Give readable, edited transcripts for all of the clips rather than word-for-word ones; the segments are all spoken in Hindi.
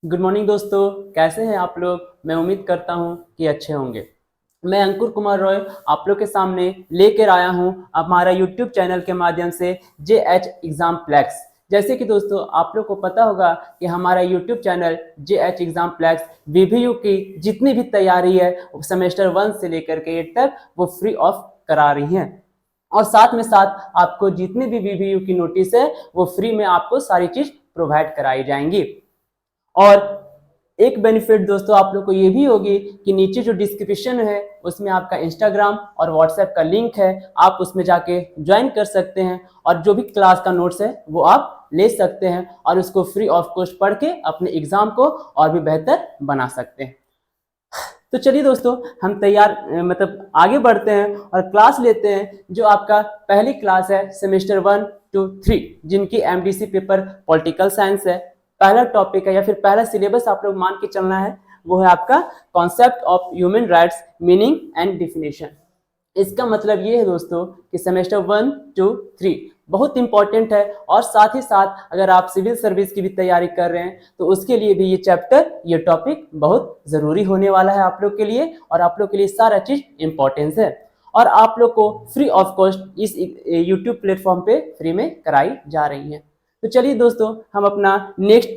गुड मॉर्निंग दोस्तों। कैसे हैं आप लोग? मैं उम्मीद करता हूं कि अच्छे होंगे। मैं अंकुर कुमार रॉय आप लोग के सामने लेकर आया हूं हमारा यूट्यूब चैनल के माध्यम से JH एग्जाम प्लेक्स। जैसे कि दोस्तों आप लोग को पता होगा कि हमारा YouTube channel JH exam plex VVU की जितनी भी तैयारी है सेमेस्टर 1 से लेकर के 8 तक वो फ्री ऑफ करा रही हैं। और साथ में साथ आपको जितनी भी VVU की नोटिस है वो फ्री में आपको सारी चीज प्रोवाइड कराई जाएंगी। और एक बेनिफिट दोस्तों आप लोग को ये भी होगी कि नीचे जो डिस्क्रिप्शन है उसमें आपका इंस्टाग्राम और व्हाट्सएप का लिंक है, आप उसमें जाके ज्वाइन कर सकते हैं और जो भी क्लास का नोट्स है वो आप ले सकते हैं और उसको फ्री ऑफ कॉस्ट पढ़ के अपने एग्जाम को और भी बेहतर बना सकते हैं। तो चलिए दोस्तों हम तैयार मतलब आगे बढ़ते हैं और क्लास लेते हैं। जो आपका पहली क्लास है सेमेस्टर 1 to 3 जिनकी MDC पेपर पॉलिटिकल साइंस है। पहला टॉपिक है या फिर पहला सिलेबस आप लोग मान के चलना है वो है आपका concept of human rights meaning and definition. इसका मतलब ये है दोस्तों कि सेमेस्टर 1 to 3 बहुत इंपॉर्टेंट है और साथ ही साथ अगर आप सिविल सर्विस की भी तैयारी कर रहे हैं तो उसके लिए भी ये चैप्टर ये टॉपिक बहुत जरूरी होने वाला है आप लोग के लिए और आप लोग के लिए सारा चीज इंपॉर्टेंस है और आप लोग को फ्री ऑफ कॉस्ट इस यूट्यूब प्लेटफॉर्म पे फ्री में कराई जा रही है। तो चलिए दोस्तों हम अपना नेक्स्ट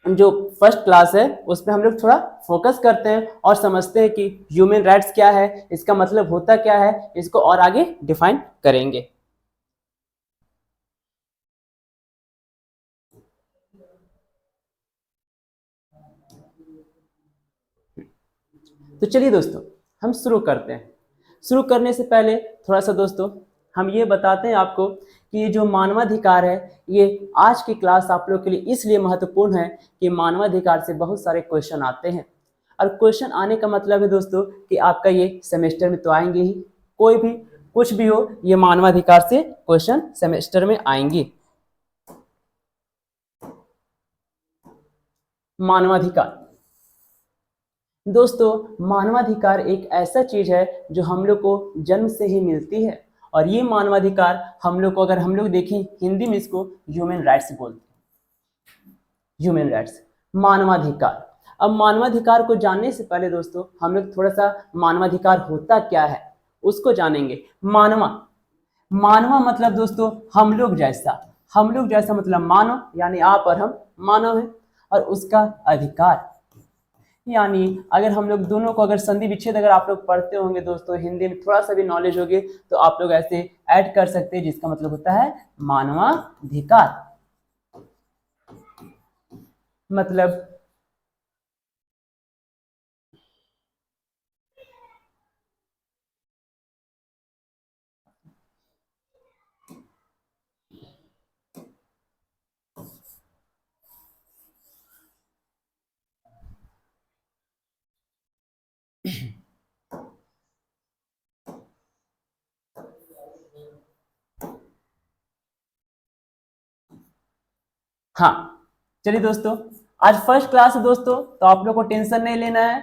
जो फर्स्ट क्लास है उसमें हम लोग थोड़ा फोकस करते हैं और समझते हैं कि ह्यूमन राइट्स क्या है, इसका मतलब होता क्या है, इसको और आगे डिफाइन करेंगे। तो चलिए दोस्तों हम शुरू करते हैं। शुरू करने से पहले थोड़ा सा दोस्तों हम ये बताते हैं आपको कि ये जो मानवाधिकार है ये आज की क्लास आप लोग के लिए इसलिए महत्वपूर्ण है कि मानवाधिकार से बहुत सारे क्वेश्चन आते हैं और क्वेश्चन आने का मतलब है दोस्तों कि आपका ये सेमेस्टर में तो आएंगे ही, कोई भी कुछ भी हो ये मानवाधिकार से क्वेश्चन सेमेस्टर में आएंगे। मानवाधिकार दोस्तों मानवाधिकार एक ऐसा चीज है जो हम लोग को जन्म से ही मिलती है और ये मानवाधिकार हम लोग को अगर हम लोग देखें हिंदी में इसको ह्यूमन राइट्स बोलते हैं। ह्यूमन राइट्स मानवाधिकार। अब मानवाधिकार को जानने से पहले दोस्तों हम लोग थोड़ा सा मानवाधिकार होता क्या है उसको जानेंगे। मानवा मानवा मतलब दोस्तों हम लोग जैसा मतलब मानव यानी आप और हम मानव है और उसका अधिकार यानी अगर हम लोग दोनों को अगर संधि विच्छेद अगर आप लोग पढ़ते होंगे दोस्तों हिंदी में थोड़ा सा भी नॉलेज होगी तो आप लोग ऐसे ऐड कर सकते हैं जिसका मतलब होता है मानवाधिकार। मतलब हाँ चलिए दोस्तों आज फर्स्ट क्लास है दोस्तों तो आप लोग को टेंशन नहीं लेना है।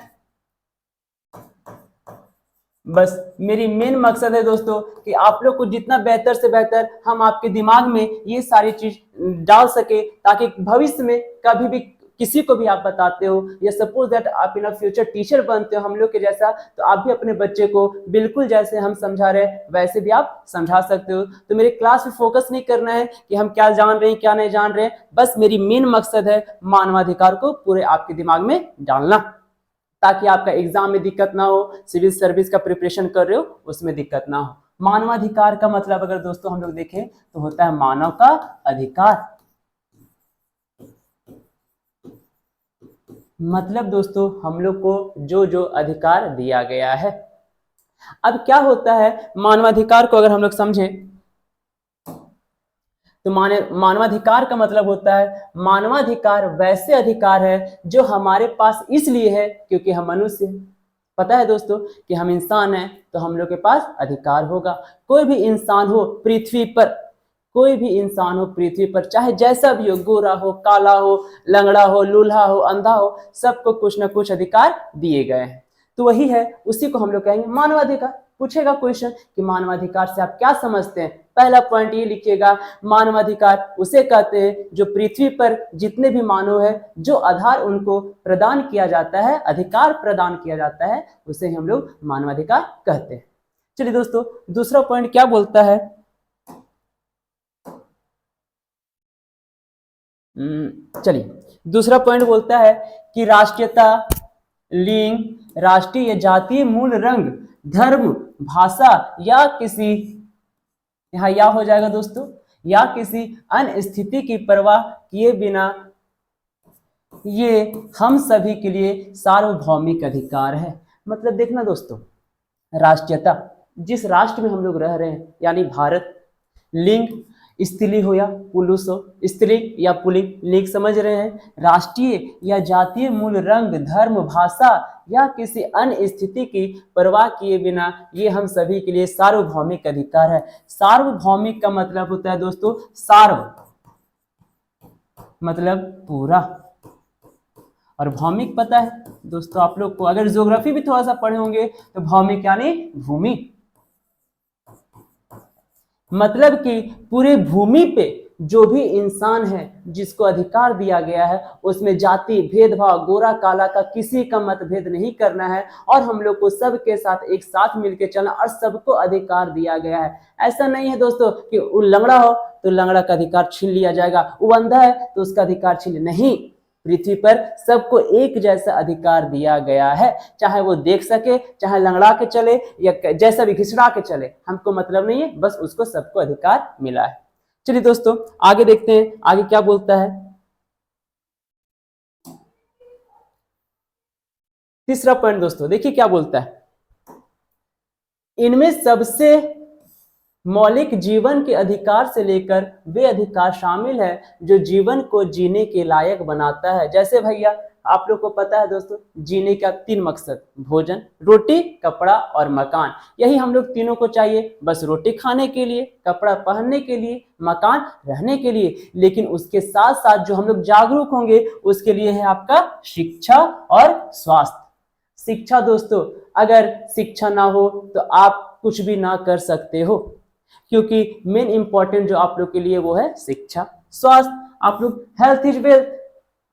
बस मेरी मेन मकसद है दोस्तों कि आप लोग को जितना बेहतर से बेहतर हम आपके दिमाग में ये सारी चीज डाल सके ताकि भविष्य में कभी भी किसी को भी आप बताते हो या सपोज दैट आप इन फ्यूचर टीचर बनते हो हम लोग के जैसा तो आप भी अपने बच्चे को बिल्कुल जैसे हम समझा रहे हैं वैसे भी आप समझा सकते हो। तो मेरे क्लास में फोकस नहीं करना है कि हम क्या जान रहे हैं क्या नहीं जान रहे हैं, बस मेरी मेन मकसद है मानवाधिकार को पूरे आपके दिमाग में डालना ताकि आपका एग्जाम में दिक्कत ना हो, सिविल सर्विस का प्रिपरेशन कर रहे हो उसमें दिक्कत ना हो। मानवाधिकार का मतलब अगर दोस्तों हम लोग देखें तो होता है मानव का अधिकार। मतलब दोस्तों हम लोग को जो जो अधिकार दिया गया है। अब क्या होता है मानवाधिकार को अगर हम लोग समझें तो मानवाधिकार का मतलब होता है मानवाधिकार वैसे अधिकार है जो हमारे पास इसलिए है क्योंकि हम मनुष्य हैं। पता है दोस्तों कि हम इंसान हैं तो हम लोग के पास अधिकार होगा। कोई भी इंसान हो पृथ्वी पर, कोई भी इंसान हो पृथ्वी पर चाहे जैसा भी हो, गोरा हो, काला हो, लंगड़ा हो, लूल्हा हो, अंधा हो, सबको कुछ ना कुछ अधिकार दिए गए हैं। तो वही है उसी को हम लोग कहेंगे मानवाधिकार। पूछेगा क्वेश्चन कि मानवाधिकार से आप क्या समझते हैं पहला पॉइंट ये लिखिएगा, मानवाधिकार उसे कहते हैं जो पृथ्वी पर जितने भी मानव है, जो आधार उनको प्रदान किया जाता है, अधिकार प्रदान किया जाता है, उसे हम लोग मानवाधिकार कहते हैं। चलिए दोस्तों, दूसरा पॉइंट क्या बोलता है, चलिए दूसरा पॉइंट बोलता है कि राष्ट्रीयता, लिंग, राष्ट्रीय या जातीय मूल, रंग, धर्म, भाषा या किसी, यहाँ या हो जाएगा दोस्तों, या किसी अन्य स्थिति की परवाह किए बिना ये हम सभी के लिए सार्वभौमिक अधिकार है। मतलब देखना दोस्तों, राष्ट्रीयता, जिस राष्ट्र में हम लोग रह रहे हैं यानी भारत, लिंग, स्त्री हो या पुरुष हो, स्त्री या पुल्लिंग, लिंग समझ रहे हैं, राष्ट्रीय या जातीय मूल, रंग, धर्म, भाषा या किसी अन्य स्थिति की परवाह किए बिना ये हम सभी के लिए सार्वभौमिक अधिकार है। सार्वभौमिक का मतलब होता है दोस्तों, सार्व मतलब पूरा, और भौमिक पता है दोस्तों आप लोग को, अगर ज्योग्राफी भी थोड़ा सा पढ़े होंगे तो भौमिक यानी भूमि, मतलब कि पूरे भूमि पे जो भी इंसान है जिसको अधिकार दिया गया है, उसमें जाति भेदभाव, गोरा काला का किसी का मतभेद नहीं करना है, और हम लोग को सबके साथ एक साथ मिलकर चलना, और सबको अधिकार दिया गया है। ऐसा नहीं है दोस्तों कि वो लंगड़ा हो तो लंगड़ा का अधिकार छीन लिया जाएगा, वो अंधा है तो उसका अधिकार छीन, नहीं, पृथ्वी पर सबको एक जैसा अधिकार दिया गया है, चाहे वो देख सके, चाहे लंगड़ा के चले या जैसा भी घिसड़ा के चले, हमको मतलब नहीं है, बस उसको सबको अधिकार मिला है। चलिए दोस्तों आगे देखते हैं, आगे क्या बोलता है। तीसरा पॉइंट दोस्तों देखिए क्या बोलता है, इनमें सबसे मौलिक जीवन के अधिकार से लेकर वे अधिकार शामिल है जो जीवन को जीने के लायक बनाता है। जैसे भैया आप लोग को पता है दोस्तों, जीने का 3 मकसद, भोजन, रोटी, कपड़ा और मकान, यही हम लोग तीनों को चाहिए, बस रोटी खाने के लिए, कपड़ा पहनने के लिए, मकान रहने के लिए। लेकिन उसके साथ साथ जो हम लोग जागरूक होंगे उसके लिए है आपका शिक्षा और स्वास्थ्य। शिक्षा दोस्तों, अगर शिक्षा ना हो तो आप कुछ भी ना कर सकते हो, क्योंकि मेन इंपॉर्टेंट जो आप लोग के लिए वो है शिक्षा। स्वास्थ्य, आप लोग, हेल्थ इज वेल्थ,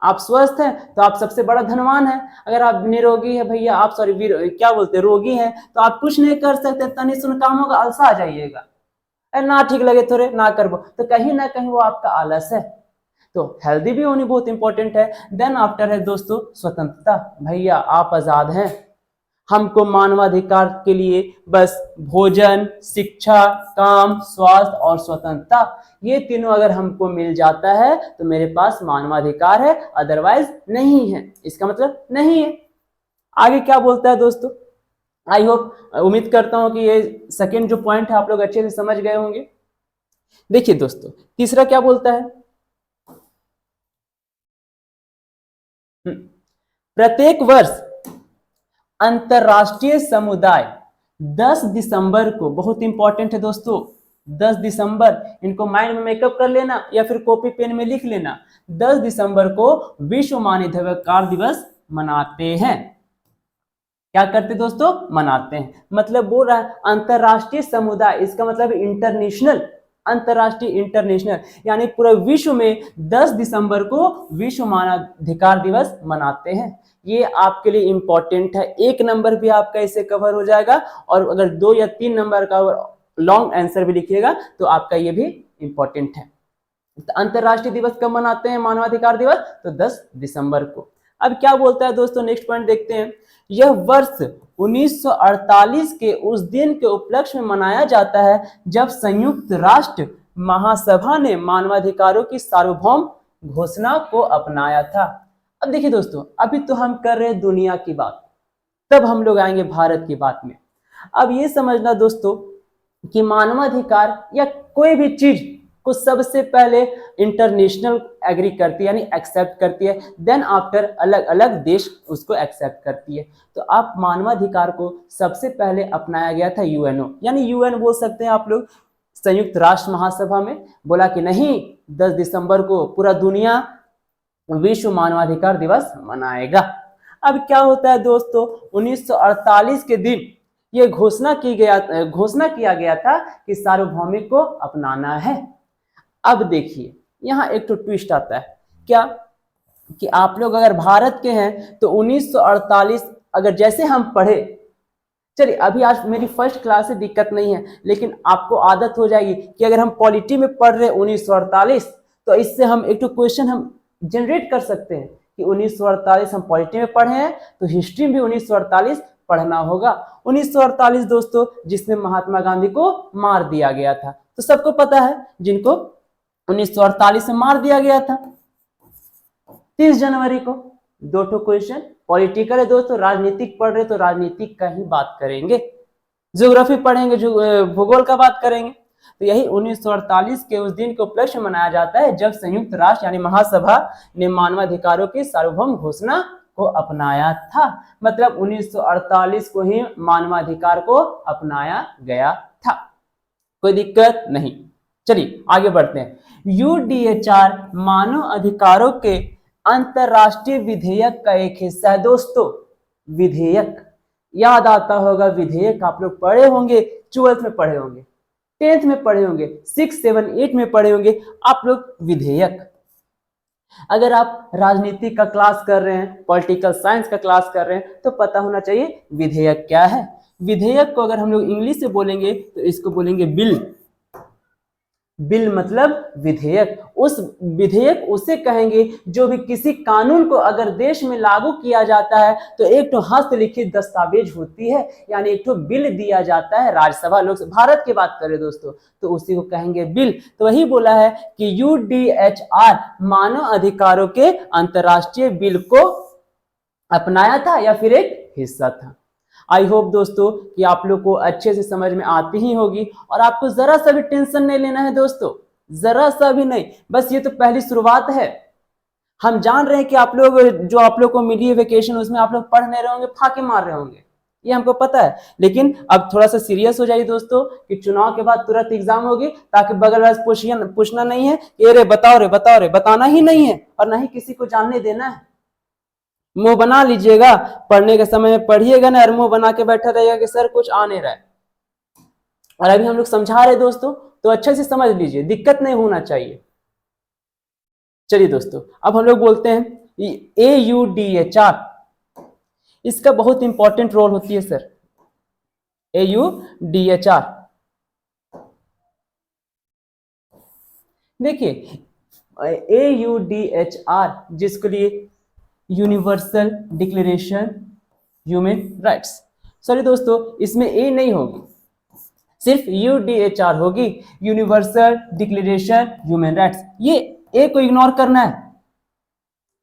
आप स्वस्थ हैं तो आप सबसे बड़ा धनवान हैं। अगर आप निरोगी है भैया, आप सॉरी क्या बोलते हैं, रोगी हैं, तो आप कुछ नहीं कर सकते, तनी सुन काम होगा, आलसा आ जाइएगा, अरे ना ठीक लगे थोड़े ना करबो, तो कहीं ना कहीं वो आपका आलस है। तो हेल्दी भी होनी बहुत इंपॉर्टेंट है। देन आफ्टर है दोस्तों स्वतंत्रता, भैया आप आजाद हैं, हमको मानवाधिकार के लिए बस भोजन, शिक्षा, काम, स्वास्थ्य और स्वतंत्रता, ये तीनों अगर हमको मिल जाता है तो मेरे पास मानवाधिकार है, अदरवाइज नहीं है, इसका मतलब नहीं है। आगे क्या बोलता है दोस्तों, आई होप, उम्मीद करता हूं कि ये सेकेंड जो पॉइंट है आप लोग अच्छे से समझ गए होंगे। देखिए दोस्तों तीसरा क्या बोलता है, प्रत्येक वर्ष अंतरराष्ट्रीय समुदाय 10 दिसंबर को, बहुत इंपॉर्टेंट है दोस्तों, 10 दिसंबर, इनको माइंड में मेकअप कर लेना या फिर कॉपी पेन में लिख लेना, 10 दिसंबर को विश्व मानवाधिकार दिवस मनाते हैं। क्या करते दोस्तों, मनाते हैं, मतलब बोल रहा है अंतरराष्ट्रीय समुदाय, इसका मतलब इंटरनेशनल, अंतरराष्ट्रीय, इंटरनेशनल, यानी पूरा विश्व में 10 दिसंबर को विश्व मानवाधिकार दिवस मनाते हैं। ये आपके लिए इंपॉर्टेंट है, 1 नंबर भी आपका इससे कवर हो जाएगा, और अगर 2 या 3 नंबर का लॉन्ग आंसर भी लिखिएगा तो आपका ये भी इंपॉर्टेंट है। तो अंतरराष्ट्रीय दिवस कब मनाते हैं मानवाधिकार दिवस, तो 10 दिसंबर को। अब क्या बोलता है दोस्तों, नेक्स्ट पॉइंट देखते हैं, यह वर्ष 1948 के उस दिन के उपलक्ष्य में मनाया जाता है जब संयुक्त राष्ट्र महासभा ने मानवाधिकारों की सार्वभौम घोषणा को अपनाया था। अब देखिए दोस्तों, अभी तो हम कर रहे हैं दुनिया की बात, तब हम लोग आएंगे भारत की बात में। अब ये समझना दोस्तों कि मानवाधिकार या कोई भी चीज को सबसे पहले इंटरनेशनल एग्री करती है, यानी एक्सेप्ट करती है, देन आफ्टर अलग अलग देश उसको एक्सेप्ट करती है। तो आप मानवाधिकार को सबसे पहले अपनाया गया था यूएनओ, यानी यूएन बोल सकते हैं आप लोग, संयुक्त राष्ट्र महासभा में बोला कि नहीं 10 दिसंबर को पूरा दुनिया विश्व मानवाधिकार दिवस मनाएगा। अब क्या होता है दोस्तों, 1948 के दिन ये घोषणा किया गया था कि सार्वभौमिक को अपनाना है। अब देखिए यहाँ एक तो ट्विस्ट आता है, क्या कि आप लोग अगर भारत के हैं तो 1948 अगर जैसे हम पढ़े, चलिए अभी आज मेरी फर्स्ट क्लास से दिक्कत नहीं है, लेकिन आपको आदत हो जाएगी कि अगर हम पॉलिटी में पढ़ रहे 1948 तो इससे हम एक तो क्वेश्चन हम जनरेट कर सकते हैं कि 1948 हम पॉलिटी में पढ़े हैं तो हिस्ट्री में भी 1948 पढ़ना होगा। 1948 दोस्तों जिसमें महात्मा गांधी को मार दिया गया था, तो सबको पता है जिनको 1948 में मार दिया गया था 30 जनवरी को। दो ठो क्वेश्चन पॉलिटिकल है दोस्तों, राजनीतिक पढ़ रहे तो राजनीतिक का ही बात करेंगे, ज्योग्राफी पढ़ेंगे भूगोल का बात करेंगे। तो यही 1948 के उस दिन को उपलक्ष्य मनाया जाता है जब संयुक्त राष्ट्र यानी महासभा ने मानवाधिकारों की सार्वभौम घोषणा को अपनाया था। मतलब 1948 को ही मानवाधिकार को अपनाया गया था, कोई दिक्कत नहीं। चलिए आगे बढ़ते हैं। यूडीएचआर मानव अधिकारों के अंतरराष्ट्रीय विधेयक का एक हिस्सा है दोस्तों। विधेयक याद आता होगा, विधेयक आप लोग पढ़े होंगे, 12th में पढ़े होंगे, 10th में पढ़े होंगे, 6, 7, 8 में पढ़े होंगे आप लोग विधेयक। अगर आप राजनीति का क्लास कर रहे हैं, पॉलिटिकल साइंस का क्लास कर रहे हैं तो पता होना चाहिए विधेयक क्या है। विधेयक को अगर हम लोग इंग्लिश से बोलेंगे तो इसको बोलेंगे बिल। बिल मतलब विधेयक। उस विधेयक उसे कहेंगे जो भी किसी कानून को अगर देश में लागू किया जाता है तो एक तो हस्तलिखित दस्तावेज होती है, यानी एक तो बिल दिया जाता है राज्यसभा लोकसभा, भारत की बात करें दोस्तों तो उसी को कहेंगे बिल। तो वही बोला है कि यूडीएचआर मानव अधिकारों के अंतरराष्ट्रीय बिल को अपनाया था या फिर एक हिस्सा था। आई होप दोस्तों कि आप लोग को अच्छे से समझ में आती ही होगी और आपको जरा सा भी टेंशन नहीं लेना है दोस्तों, जरा सा भी नहीं। बस ये तो पहली शुरुआत है। हम जान रहे हैं कि आप लोग जो आप लोग को मिली है वेकेशन उसमें आप लोग पढ़ नहीं रहे होंगे, फाके मार रहे होंगे, ये हमको पता है। लेकिन अब थोड़ा सा सीरियस हो जाइए दोस्तों कि चुनाव के बाद तुरंत एग्जाम होगी, ताकि बगल वाले पूछना नहीं है कि अरे बताओ रे बताओ रे, बताना ही नहीं है और ना ही किसी को जानने देना है। मुंह बना लीजिएगा, पढ़ने के समय में पढ़िएगा ना और मुंह बना के बैठा रहेगा कि सर कुछ आ नहीं रहा है। और अभी हम लोग समझा रहे दोस्तों तो अच्छे से समझ लीजिए, दिक्कत नहीं होना चाहिए। चलिए दोस्तों अब हम लोग बोलते हैं AUDHR, इसका बहुत इंपॉर्टेंट रोल होती है सर। AUDHR देखिए, AUDHR जिसके लिए universal declaration human rights, sorry दोस्तों इसमें ए नहीं होगी, सिर्फ यूडीएचआर होगी, यूनिवर्सल डिक्लेरेशन ह्यूमन राइट्स। ये ए को इग्नोर करना है,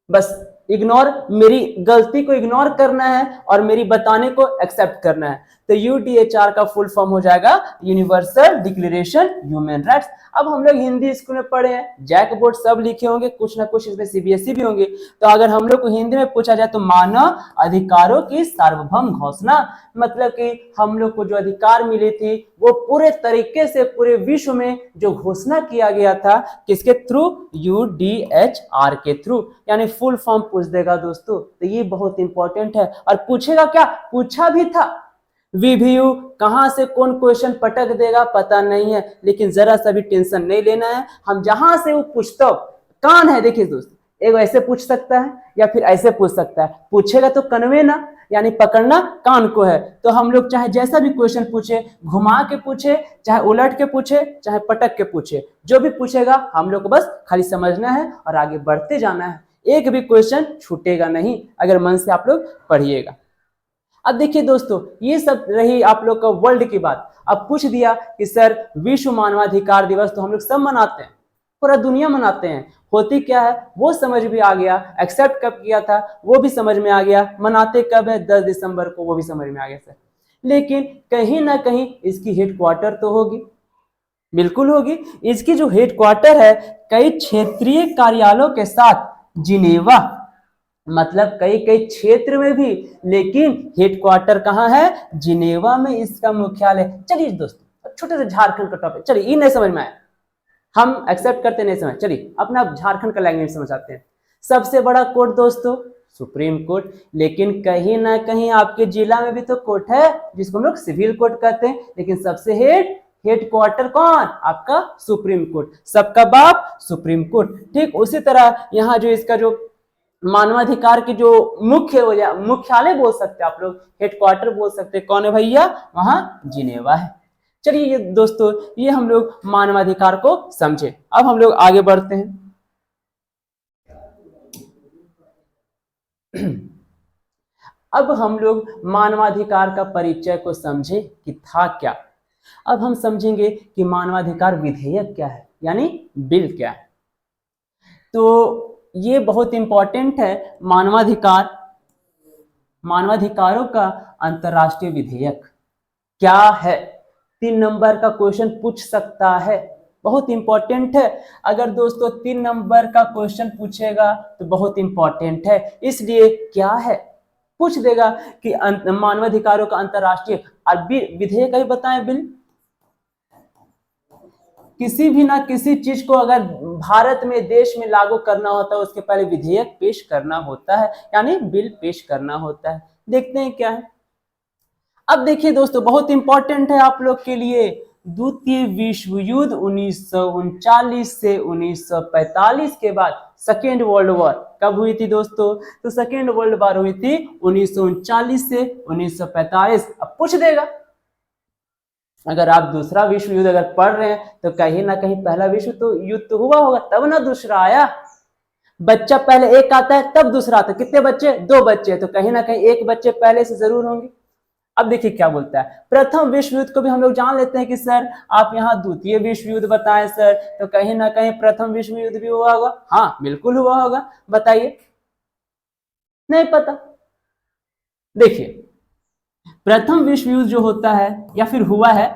बस इग्नोर, मेरी गलती को इग्नोर करना है और मेरी बताने को एक्सेप्ट करना है। तो यूडीएचआर का फुल फॉर्म हो जाएगा यूनिवर्सल डिक्लेरेशन ह्यूमन राइट्स। अब हम लोग हिंदी स्कूल में पढ़े हैं, जैक बोर्ड सब लिखे होंगे, कुछ ना कुछ इसमें सीबीएसई भी होंगे। तो अगर हम लोग को हिंदी में पूछा जाए तो मानव अधिकारों की सार्वभौम घोषणा, मतलब कि हम लोग को जो अधिकार मिली थी वो पूरे तरीके से पूरे विश्व में जो घोषणा किया गया था, किसके थ्रू? यूडीएचआर के थ्रू, यानी फुल फॉर्म पूछ देगा दोस्तों। तो ये बहुत इंपॉर्टेंट है और पूछेगा क्या, पूछा भी था। वीवीयू कहां से कौन क्वेश्चन पटक देगा पता नहीं है, लेकिन जरा सा भी टेंशन नहीं लेना है। हम जहां से वो पूछता कान है, देखिए दोस्तों, एक ऐसे पूछ सकता है या फिर ऐसे पूछ सकता है, पूछेगा तो कन्वे ना, यानी पकड़ना कान को है। तो हम लोग चाहे जैसा भी क्वेश्चन पूछे, घुमा के पूछे, चाहे उलट के पूछे, चाहे पटक के पूछे, जो भी पूछेगा हम लोग को बस खाली समझना है और आगे बढ़ते जाना है। एक भी क्वेश्चन छूटेगा नहीं अगर मन से आप लोग पढ़िएगा। अब देखिए दोस्तों, ये सब रही आप लोग का वर्ल्ड की बात। अब पूछ दिया कि सर विश्व मानवाधिकार दिवस तो हम लोग सब मनाते हैं, पूरा दुनिया मनाते हैं, होती क्या है वो समझ भी आ गया, एक्सेप्ट कब किया था वो भी समझ में आ गया, मनाते कब है 10 दिसंबर को वो भी समझ में आ गया सर। लेकिन कहीं ना कहीं इसकी हेडक्वार्टर तो होगी, बिल्कुल होगी। इसकी जो हेडक्वार्टर है कई क्षेत्रीय कार्यालयों के साथ जिनेवा, मतलब कई कई क्षेत्र में भी, लेकिन हेडक्वार्टर कहाँ है? जिनेवा में इसका मुख्यालय। चलिए दोस्तों छोटे से झारखंड का टॉपिक, चलिए ये नहीं समझ में आया, हम एक्सेप्ट करते नहीं समझ, चलिए अपना झारखंड का लैंग्वेज समझ आते हैं। सबसे बड़ा कोर्ट दोस्तों सुप्रीम कोर्ट। लेकिन कहीं ना कहीं आपके जिला में भी तो कोर्ट है जिसको हम लोग सिविल कोर्ट कहते हैं, लेकिन सबसे हेड क्वार्टर कौन? आपका सुप्रीम कोर्ट। सबका बाप सुप्रीम कोर्ट। ठीक उसी तरह यहाँ जो इसका जो मानवाधिकार की जो मुख्यालय बोल सकते हैं आप लोग, हेडक्वार्टर बोल सकते हैं, कौन है भैया? वहां जिनेवा है। चलिए ये दोस्तों, ये हम लोग मानवाधिकार को समझे। अब हम लोग आगे बढ़ते हैं। अब हम लोग मानवाधिकार का परिचय को समझे कि था क्या। अब हम समझेंगे कि मानवाधिकार विधेयक क्या है, यानी बिल क्या है। तो ये बहुत इंपॉर्टेंट है। मानवाधिकारों का अंतरराष्ट्रीय विधेयक क्या है? 3 नंबर का क्वेश्चन पूछ सकता है, बहुत इंपॉर्टेंट है। अगर दोस्तों 3 नंबर का क्वेश्चन पूछेगा तो बहुत इंपॉर्टेंट है, इसलिए क्या है पूछ देगा कि मानवाधिकारों का अंतरराष्ट्रीय विधेयक ही बताएं। बिल किसी भी ना किसी चीज को अगर भारत में देश में लागू करना होता है उसके पहले विधेयक पेश करना होता है, यानी बिल पेश करना होता है। देखते हैं क्या है। अब देखिए दोस्तों, बहुत इंपॉर्टेंट है आप लोग के लिए। द्वितीय विश्व युद्ध 1939 से 1945 के बाद सेकेंड वर्ल्ड वॉर कब हुई थी दोस्तों? तो सेकेंड वर्ल्ड वॉर हुई थी 1939 से 1945। अब पूछ देगा, अगर आप दूसरा विश्व युद्ध अगर पढ़ रहे हैं तो कहीं ना कहीं पहला विश्व तो युद्ध तो हुआ होगा, तब ना दूसरा आया। बच्चा पहले एक आता है तब दूसरा आता है। कितने बच्चे? 2 बच्चे, तो कहीं ना कहीं एक बच्चे पहले से जरूर होंगे। अब देखिए क्या बोलता है। प्रथम विश्व युद्ध को भी हम लोग जान लेते हैं कि सर आप यहाँ द्वितीय विश्व युद्ध बताएं सर, तो कहीं ना कहीं प्रथम विश्व युद्ध भी हुआ होगा। हाँ बिल्कुल हुआ होगा, बताइए। नहीं पता? देखिए प्रथम विश्व युद्ध जो होता है या फिर हुआ है,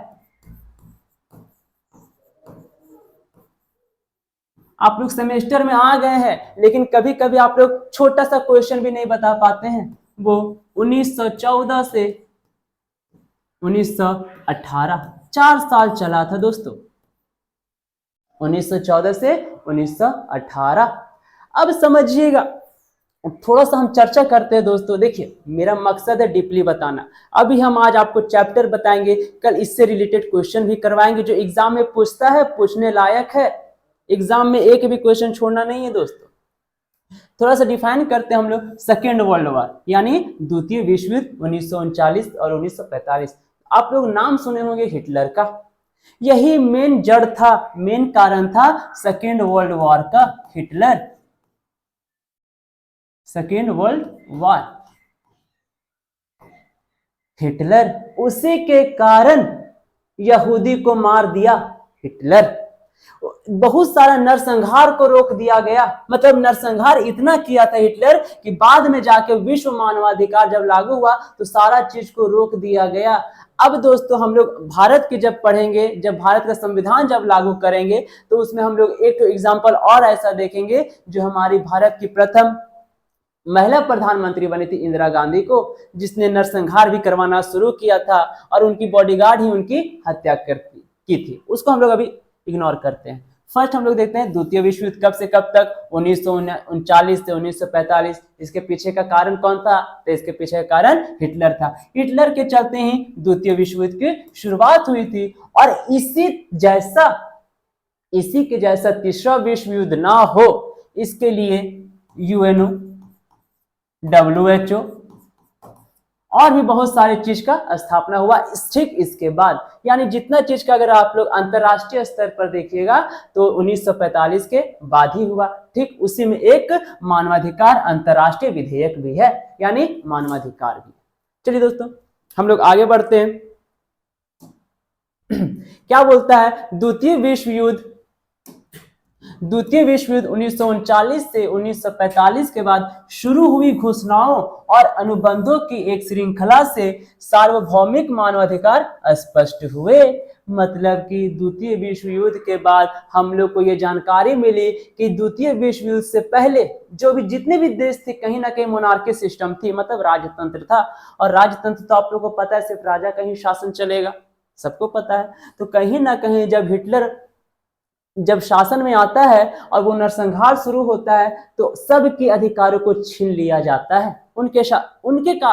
आप लोग सेमेस्टर में आ गए हैं लेकिन कभी कभी आप लोग छोटा सा क्वेश्चन भी नहीं बता पाते हैं। वो 1914 से 1918 4 साल चला था दोस्तों, 1914 से 1918। अब समझिएगा, थोड़ा सा हम चर्चा करते हैं दोस्तों। देखिए मेरा मकसद है डीपली बताना। अभी हम आज आपको चैप्टर बताएंगे, कल इससे रिलेटेड क्वेश्चन भी करवाएंगे जो एग्जाम में पूछता है, पूछने लायक है। एग्जाम में एक भी क्वेश्चन छोड़ना नहीं है दोस्तों। थोड़ा सा डिफाइन करते हैं हम लोग सेकेंड वर्ल्ड वॉर, यानी द्वितीय विश्व युद्ध 1939 और 1945। आप लोग नाम सुने होंगे हिटलर का, यही मेन जड़ था, मेन कारण था सेकेंड वर्ल्ड वॉर का, Hitler. Second world war, Hitler, उसी के कारण यहूदी को मार दिया हिटलर। बहुत सारा नरसंहार को रोक दिया गया, मतलब नरसंहार इतना किया था हिटलर कि बाद में जाके विश्व मानवाधिकार जब लागू हुआ तो सारा चीज को रोक दिया गया। अब दोस्तों हम लोग भारत की जब पढ़ेंगे, जब भारत का संविधान जब लागू करेंगे तो उसमें हम लोग एक एग्जाम्पल और ऐसा देखेंगे जो हमारी भारत की प्रथम महिला प्रधानमंत्री बनी थी इंदिरा गांधी को, जिसने नरसंहार भी करवाना शुरू किया था और उनकी बॉडीगार्ड ही उनकी हत्या की थी। उसको हम लोग अभी इग्नोर करते हैं। फर्स्ट हम लोग देखते हैं द्वितीय विश्व युद्ध कब से कब तक, 1939 से 1945। इसके पीछे का कारण कौन था? तो इसके पीछे का कारण हिटलर था। हिटलर के चलते ही द्वितीय विश्व युद्ध की शुरुआत हुई थी। और इसी के जैसा तीसरा विश्व युद्ध ना हो, इसके लिए यूएनओ, WHO और भी बहुत सारी चीज का स्थापना हुआ ठीक इसके बाद। यानी जितना चीज का अगर आप लोग अंतरराष्ट्रीय स्तर पर देखिएगा तो 1945 के बाद ही हुआ। ठीक उसी में एक मानवाधिकार अंतरराष्ट्रीय विधेयक भी है, यानी मानवाधिकार भी। चलिए दोस्तों हम लोग आगे बढ़ते हैं। क्या बोलता है द्वितीय विश्व युद्ध 1939 से 1945 के बाद शुरू हुई घोषणाओं और अनुबंधों की एक श्रृंखला से सार्वभौमिक मानवाधिकार स्पष्ट हुए। मतलब कि द्वितीय विश्व युद्ध के बाद हम लोग को ये जानकारी मिली कि द्वितीय विश्व युद्ध से पहले जो भी जितने भी देश थे कहीं ना कहीं मोनार्की सिस्टम थी, मतलब राजतंत्र था। और राजतंत्र तो आप लोगों को पता है सिर्फ राजा का ही शासन चलेगा, सबको पता है। तो कहीं ना कहीं जब हिटलर जब शासन में आता है और वो नरसंहार शुरू होता है तो सबके अधिकारों को छीन लिया जाता है। उनके का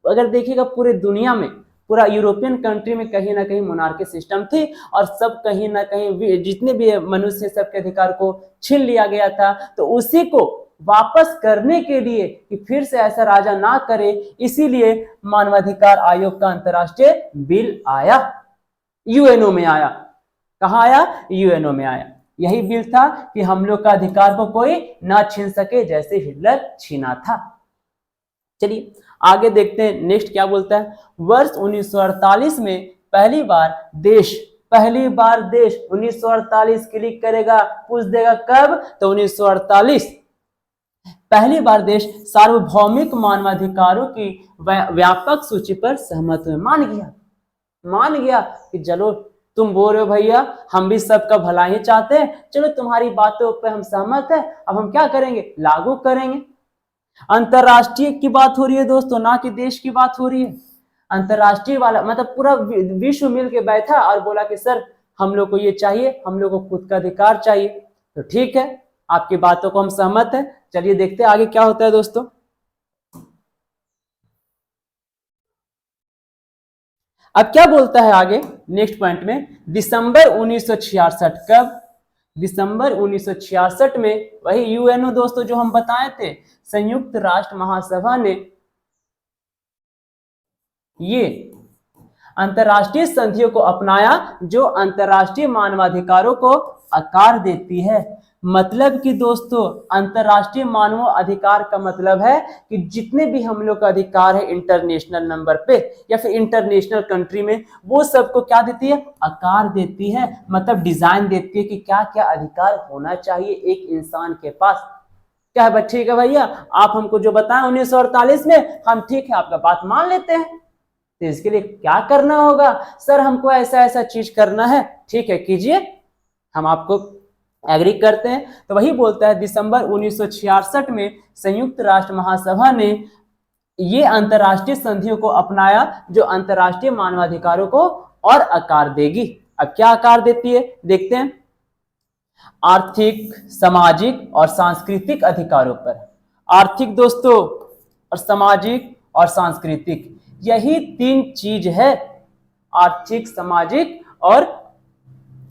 अगर देखिएगा पूरे दुनिया में, पूरा यूरोपियन कंट्री में कहीं ना कहीं मोनार्की सिस्टम थी और सब कहीं ना कहीं जितने भी मनुष्य सबके अधिकार को छीन लिया गया था। तो उसी को वापस करने के लिए कि फिर से ऐसा राजा ना करे, इसीलिए मानवाधिकार आयोग का अंतर्राष्ट्रीय बिल आया, यूएनओ में आया। कहाँ आया? यूएनओ में आया। यही बिल था कि हम लोग का अधिकार को कोई ना छीन सके जैसे हिटलर छीना था। चलिए आगे देखते हैं नेक्स्ट क्या बोलता है। वर्ष 1948 में पहली बार देश 1948 क्लिक करेगा, पूछ देगा कब, तो 1948 पहली बार देश सार्वभौमिक मानवाधिकारों की व्यापक सूची पर सहमत हुए। मान गया कि चलो तुम बोल रहे हो भैया, हम भी सबका भला ही चाहते हैं, चलो तुम्हारी बातों पे हम सहमत हैं, अब हम क्या करेंगे, लागू करेंगे। अंतरराष्ट्रीय की बात हो रही है दोस्तों, ना कि देश की बात हो रही है। अंतरराष्ट्रीय वाला मतलब पूरा विश्व मिल के बैठा और बोला कि सर हम लोग को ये चाहिए, हम लोग को खुद का अधिकार चाहिए। तो ठीक है, आपकी बातों को हम सहमत हैं। चलिए देखते हैं आगे क्या होता है दोस्तों। अब क्या बोलता है आगे नेक्स्ट पॉइंट में, दिसंबर 1966 कब, दिसंबर 1966 में वही यूएनओ दोस्तों जो हम बताए थे, संयुक्त राष्ट्र महासभा ने ये अंतरराष्ट्रीय संधियों को अपनाया जो अंतरराष्ट्रीय मानवाधिकारों को आकार देती है। मतलब कि दोस्तों अंतरराष्ट्रीय मानव अधिकार का मतलब है कि जितने भी हम लोग का अधिकार है इंटरनेशनल नंबर पे या फिर इंटरनेशनल कंट्री में, वो सबको क्या देती है, आकार देती है, मतलब डिजाइन देती है कि क्या क्या अधिकार होना चाहिए एक इंसान के पास। क्या है, ठीक है भैया आप हमको जो बताएं 1948 में, हम ठीक है आपका बात मान लेते हैं। तो इसके लिए क्या करना होगा, सर हमको ऐसा ऐसा चीज करना है, ठीक है कीजिए, हम आपको एग्री करते हैं। तो वही बोलता है दिसंबर 1966 में संयुक्त राष्ट्र महासभा ने ये अंतरराष्ट्रीय संधियों को अपनाया जो अंतरराष्ट्रीय मानवाधिकारों को और आकार देगी। अब क्या आकार देती है देखते हैं। आर्थिक, सामाजिक और सांस्कृतिक अधिकारों पर, आर्थिक दोस्तों और सामाजिक और सांस्कृतिक, यही तीन चीज है, आर्थिक, सामाजिक और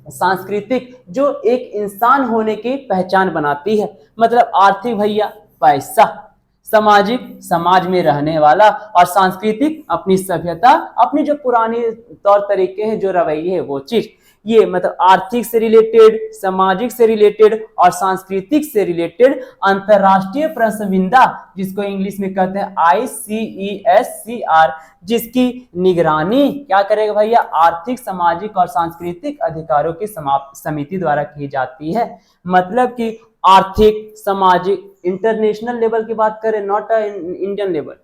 सांस्कृतिक, जो एक इंसान होने की पहचान बनाती है। मतलब आर्थिक भैया पैसा, सामाजिक समाज में रहने वाला, और सांस्कृतिक अपनी सभ्यता, अपनी जो पुरानी तौर तरीके हैं, जो रवैये है वो चीज। ये मतलब आर्थिक से रिलेटेड, सामाजिक से रिलेटेड और सांस्कृतिक से रिलेटेड अंतरराष्ट्रीय प्रसविंदा, जिसको इंग्लिश में कहते हैं ICESCR, जिसकी निगरानी क्या करेगा भैया, आर्थिक, सामाजिक और सांस्कृतिक अधिकारों की समिति द्वारा की जाती है। मतलब कि आर्थिक, सामाजिक, इंटरनेशनल लेवल की बात करें, नॉट इंडियन लेवल,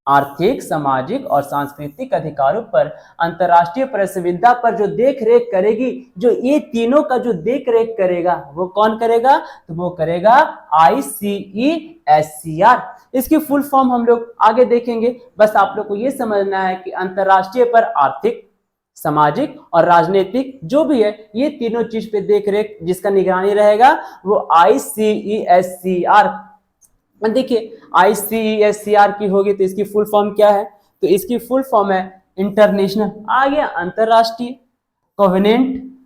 आर्थिक, सामाजिक और सांस्कृतिक अधिकारों पर अंतरराष्ट्रीय प्रसविंदा पर जो देख रेख करेगी, जो ये तीनों का जो देख रेख करेगा वो कौन करेगा, तो वो करेगा ICESCR। इसकी फुल फॉर्म हम लोग आगे देखेंगे, बस आप लोग को ये समझना है कि अंतरराष्ट्रीय पर आर्थिक, सामाजिक और राजनीतिक जो भी है, ये तीनों चीज पे देख रेख जिसका निगरानी रहेगा वो ICESCR। देखिए ICESCR की होगी तो इसकी फुल फॉर्म क्या है, तो इसकी फुल फॉर्म है इंटरनेशनल, आ गया अंतरराष्ट्रीय, कोवेनेंट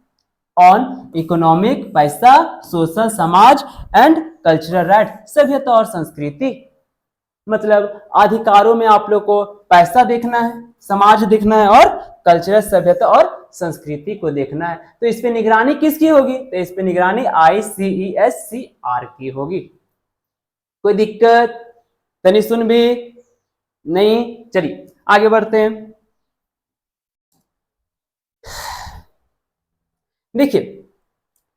ऑन इकोनॉमिक, पैसा, सोशल, समाज एंड कल्चरल राइट, सभ्यता और संस्कृति। मतलब अधिकारों में आप लोग को पैसा देखना है, समाज देखना है और कल्चरल, सभ्यता और संस्कृति को देखना है। तो इस पे निगरानी किसकी होगी, तो इस पे निगरानी ICESCR की होगी। कोई दिक्कत तनी सुन भी नहीं, चलिए आगे बढ़ते हैं। देखिए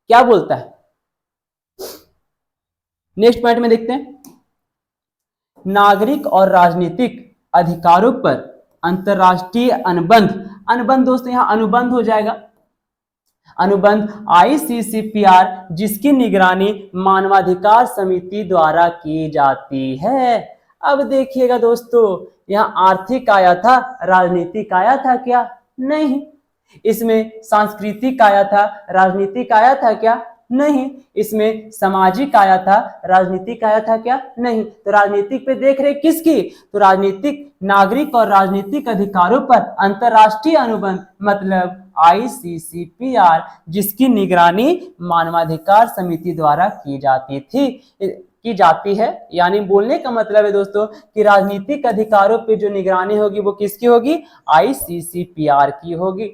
क्या बोलता है नेक्स्ट पॉइंट में, देखते हैं। नागरिक और राजनीतिक अधिकारों पर अंतरराष्ट्रीय अनुबंध, अनुबंध दोस्तों यहां अनुबंध हो जाएगा, अनुबंध ICCPR, जिसकी निगरानी मानवाधिकार समिति द्वारा की जाती है। अब देखिएगा दोस्तों, यहाँ आर्थिक आया था, राजनीतिक आया था क्या, नहीं, इसमें सांस्कृतिक आया था, राजनीतिक आया था क्या? नहीं। इसमें सामाजिक आया था, राजनीतिक आया था क्या? नहीं। तो राजनीतिक पे देख रहे किसकी? तो राजनीतिक नागरिक और राजनीतिक अधिकारों पर अंतरराष्ट्रीय अनुबंध मतलब ICCPR, जिसकी निगरानी मानवाधिकार समिति द्वारा की जाती है। यानी बोलने का मतलब है दोस्तों कि राजनीतिक अधिकारों पे जो निगरानी होगी वो किसकी होगी? ICCPR की होगी।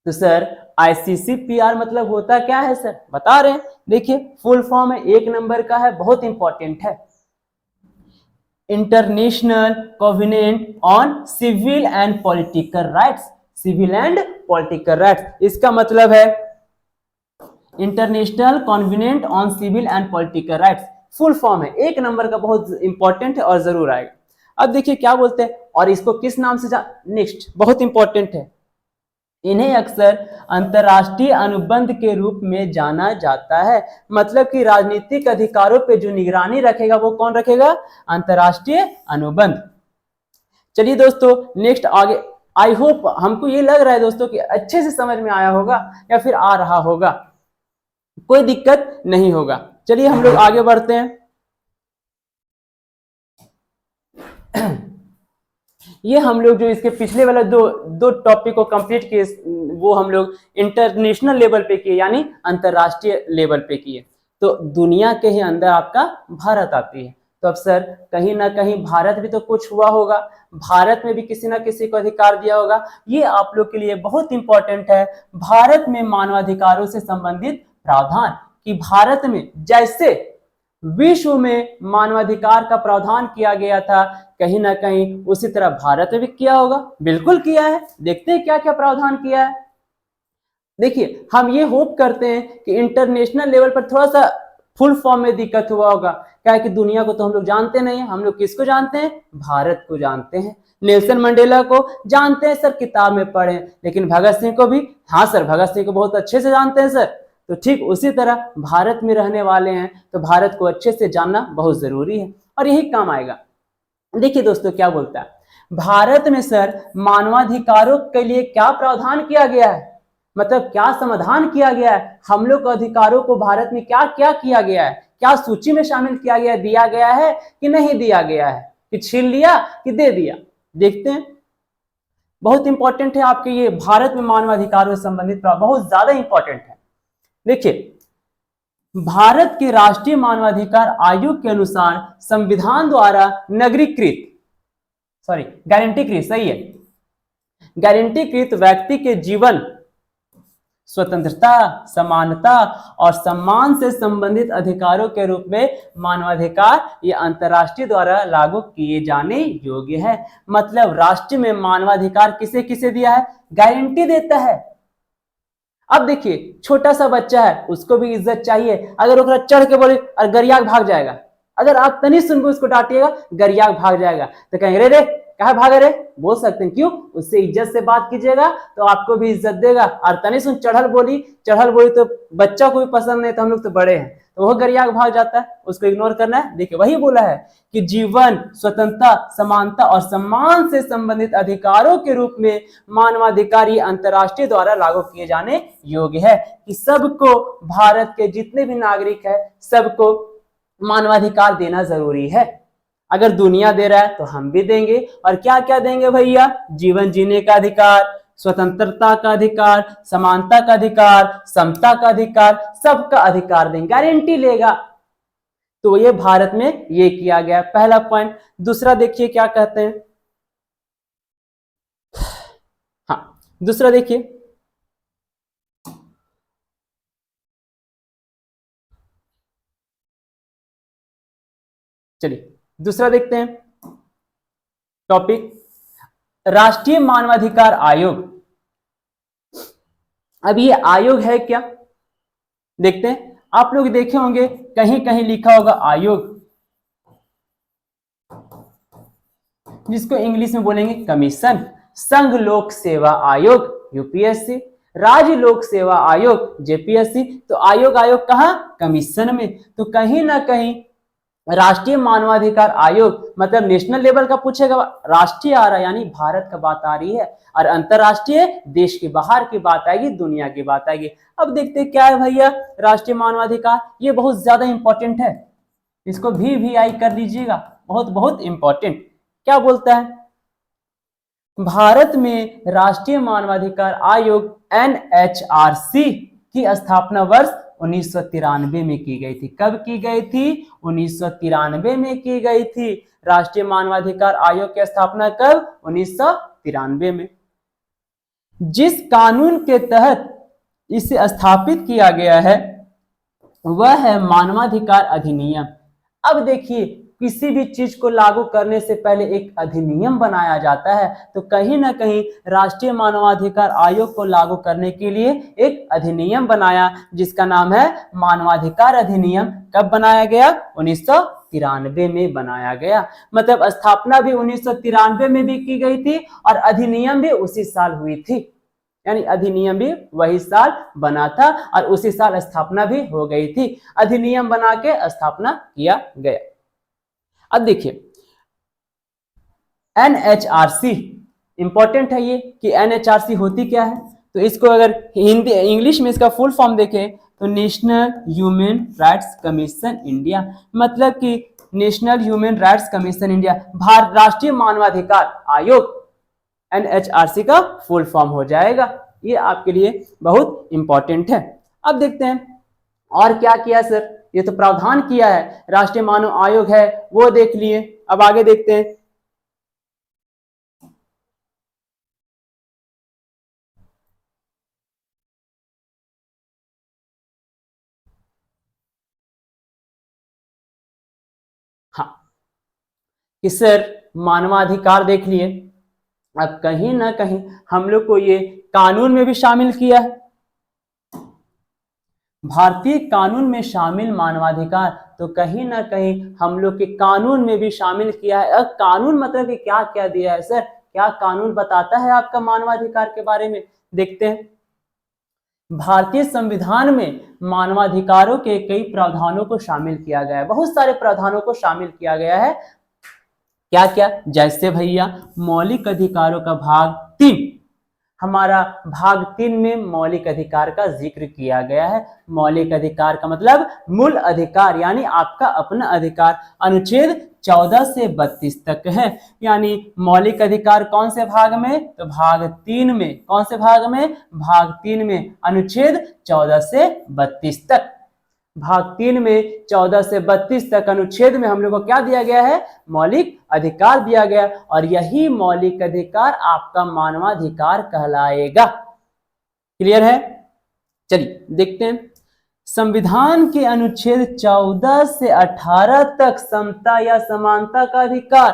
तो सर ICCPR मतलब होता क्या है सर? बता रहे हैं, देखिए फुल फॉर्म है, 1 नंबर का है, बहुत इंपॉर्टेंट है। International covenant on civil and political rights. Civil and political rights इसका मतलब है international covenant on civil and political rights, full form है, 1 नंबर का, बहुत इंपॉर्टेंट है और जरूर आएगा। अब देखिए क्या बोलते हैं, और इसको किस नाम से नेक्स्ट बहुत इंपॉर्टेंट है, इन्हें अक्सर अंतरराष्ट्रीय अनुबंध के रूप में जाना जाता है। मतलब कि राजनीतिक अधिकारों पे जो निगरानी रखेगा वो कौन रखेगा? अंतरराष्ट्रीय अनुबंध। चलिए दोस्तों नेक्स्ट आगे, आई होप हमको ये लग रहा है दोस्तों कि अच्छे से समझ में आया होगा या फिर आ रहा होगा, कोई दिक्कत नहीं होगा। चलिए हम लोग आगे बढ़ते हैं। ये हम लोग जो इसके पिछले वाला दो टॉपिक को कंप्लीट किए वो हम लोग इंटरनेशनल लेवल पे किए, यानी अंतरराष्ट्रीय लेवल पे किए। तो दुनिया के ही अंदर आपका भारत आती है। तो अब सर कहीं ना कहीं भारत भी तो कुछ हुआ होगा, भारत में भी किसी ना किसी को अधिकार दिया होगा, ये आप लोग के लिए बहुत इंपॉर्टेंट है। भारत में मानवाधिकारों से संबंधित प्रावधान, कि भारत में जैसे विश्व में मानवाधिकार का प्रावधान किया गया था, कहीं ना कहीं उसी तरह भारत में भी किया होगा। बिल्कुल किया है, देखते हैं क्या क्या प्रावधान किया है। देखिए हम ये होप करते हैं कि इंटरनेशनल लेवल पर थोड़ा सा फुल फॉर्म में दिक्कत हुआ होगा, क्या है कि दुनिया को तो हम लोग जानते नहीं है, हम लोग किसको जानते हैं? भारत को जानते हैं। नेल्सन मंडेला को जानते हैं सर, किताब में पढ़े, लेकिन भगत सिंह को भी, हाँ सर भगत सिंह को बहुत अच्छे से जानते हैं सर। तो ठीक उसी तरह भारत में रहने वाले हैं तो भारत को अच्छे से जानना बहुत जरूरी है और यही काम आएगा। देखिए दोस्तों क्या बोलता है, भारत में सर मानवाधिकारों के लिए क्या प्रावधान किया गया है, मतलब क्या समाधान किया गया है, हम लोग के अधिकारों को भारत में क्या क्या किया गया है, क्या सूची में शामिल किया गया, दिया गया है कि नहीं दिया गया है, कि छीन लिया कि दे दिया। देखते हैं, बहुत इंपॉर्टेंट है आपके ये भारत में मानवाधिकारों से संबंधित बहुत ज्यादा इंपॉर्टेंट है। देखिए भारत के राष्ट्रीय मानवाधिकार आयोग के अनुसार संविधान द्वारा गारंटीकृत, सही है, गारंटीकृत व्यक्ति के जीवन, स्वतंत्रता, समानता और सम्मान से संबंधित अधिकारों के रूप में मानवाधिकार ये अंतर्राष्ट्रीय द्वारा लागू किए जाने योग्य है। मतलब राष्ट्र में मानवाधिकार किसे किसे दिया है? गारंटी देता है। अब देखिए छोटा सा बच्चा है, उसको भी इज्जत चाहिए, अगर ओकरा चढ़ के बोले और गरिया भाग जाएगा, अगर आप तनी सुन के उसको डांटिएगा गरिया भाग जाएगा, तो कहेंगे रे रे कहा भागा रे, बोल सकते हैं, क्यों? उससे इज्जत से बात कीजिएगा तो आपको भी इज्जत देगा। और तनी सुन चढ़ल बोली तो बच्चा को भी पसंद नहीं, तो हम लोग तो बड़े हैं, तो वह गरिया भाग जाता है, उसको इग्नोर करना है। देखिए वही बोला है कि जीवन, स्वतंत्रता, समानता और सम्मान से संबंधित अधिकारों के रूप में मानवाधिकार ये अंतर्राष्ट्रीय द्वारा लागू किए जाने योग्य है, कि सबको, भारत के जितने भी नागरिक है सबको मानवाधिकार देना जरूरी है। अगर दुनिया दे रहा है तो हम भी देंगे, और क्या क्या देंगे भैया? जीवन जीने का अधिकार, स्वतंत्रता का अधिकार, समानता का अधिकार, समता का अधिकार, सबका अधिकार देंगे, गारंटी लेगा। तो ये भारत में ये किया गया, पहला पॉइंट। दूसरा देखिए क्या कहते हैं, हाँ दूसरा देखिए, चलिए दूसरा देखते हैं टॉपिक, राष्ट्रीय मानवाधिकार आयोग। अब ये आयोग है क्या, देखते हैं। आप लोग देखे होंगे कहीं कहीं लिखा होगा आयोग, जिसको इंग्लिश में बोलेंगे कमीशन। संघ लोक सेवा आयोग यूपीएससी, राज्य लोक सेवा आयोग जेपीएससी। तो आयोग कहां? कमीशन में। तो कहीं ना कहीं राष्ट्रीय मानवाधिकार आयोग मतलब नेशनल लेवल का पूछेगा, राष्ट्रीय आ रहा है यानी भारत का बात आ रही है, और अंतरराष्ट्रीय देश के बाहर की बात आएगी, दुनिया की बात आएगी। अब देखते हैं क्या है भैया राष्ट्रीय मानवाधिकार, ये बहुत ज्यादा इंपॉर्टेंट है, इसको भी आई कर लीजिएगा, बहुत बहुत इंपॉर्टेंट। क्या बोलता है, भारत में राष्ट्रीय मानवाधिकार आयोग NHRC की स्थापना वर्ष 1993 में की गई थी। कब की गई थी? 1993 में की गई थी। राष्ट्रीय मानवाधिकार आयोग की स्थापना कब? 1993 में। जिस कानून के तहत इसे स्थापित किया गया है वह है मानवाधिकार अधिनियम। अब देखिए किसी भी चीज को लागू करने से पहले एक अधिनियम बनाया जाता है, तो कहीं ना कहीं राष्ट्रीय मानवाधिकार आयोग को लागू करने के लिए एक अधिनियम बनाया जिसका नाम है मानवाधिकार अधिनियम। कब बनाया गया? 1993 में बनाया गया। मतलब स्थापना भी 1993 में भी की गई थी और अधिनियम भी उसी साल हुई थी, यानी अधिनियम भी वही साल बना था और उसी साल स्थापना भी हो गई थी। अधिनियम बना के स्थापना किया गया। अब देखिए NHRC इंपॉर्टेंट है ये कि NHRC होती क्या है, तो इसको अगर हिंदी इंग्लिश में इसका फुल फॉर्म देखें तो national human rights commission India, मतलब कि national human rights commission India, Bharat राष्ट्रीय मानवाधिकार आयोग NHRC का फुल फॉर्म हो जाएगा। ये आपके लिए बहुत इंपॉर्टेंट है। अब देखते हैं और क्या किया सर, ये तो प्रावधान किया है, राष्ट्रीय मानव आयोग है वो देख लिए। अब आगे देखते हैं, हाँ कि सर मानवाधिकार देख लिए। अब कहीं ना कहीं हम लोग को ये कानून में भी शामिल किया है, भारतीय कानून में शामिल मानवाधिकार, तो कहीं ना कहीं हम लोग के कानून में भी शामिल किया है। अब कानून मतलब कि क्या क्या दिया है सर, क्या कानून बताता है आपका मानवाधिकार के बारे में, देखते हैं। भारतीय संविधान में मानवाधिकारों के कई प्रावधानों को शामिल किया गया है, बहुत सारे प्रावधानों को शामिल किया गया है। क्या क्या? जैसे भैया मौलिक अधिकारों का भाग 3, हमारा भाग 3 में मौलिक अधिकार का जिक्र किया गया है। मौलिक अधिकार का मतलब मूल अधिकार यानी आपका अपना अधिकार, अनुच्छेद 14 से 32 तक है। यानी मौलिक अधिकार कौन से भाग में? तो भाग 3 में। कौन से भाग में? भाग 3 में, अनुच्छेद 14 से 32 तक। भाग 3 में 14 से 32 तक अनुच्छेद में हम लोग को क्या दिया गया है? मौलिक अधिकार दिया गया, और यही मौलिक अधिकार आपका मानवाधिकार कहलाएगा। क्लियर है? चलिए देखते हैं। संविधान के अनुच्छेद 14 से 18 तक समता या समानता का अधिकार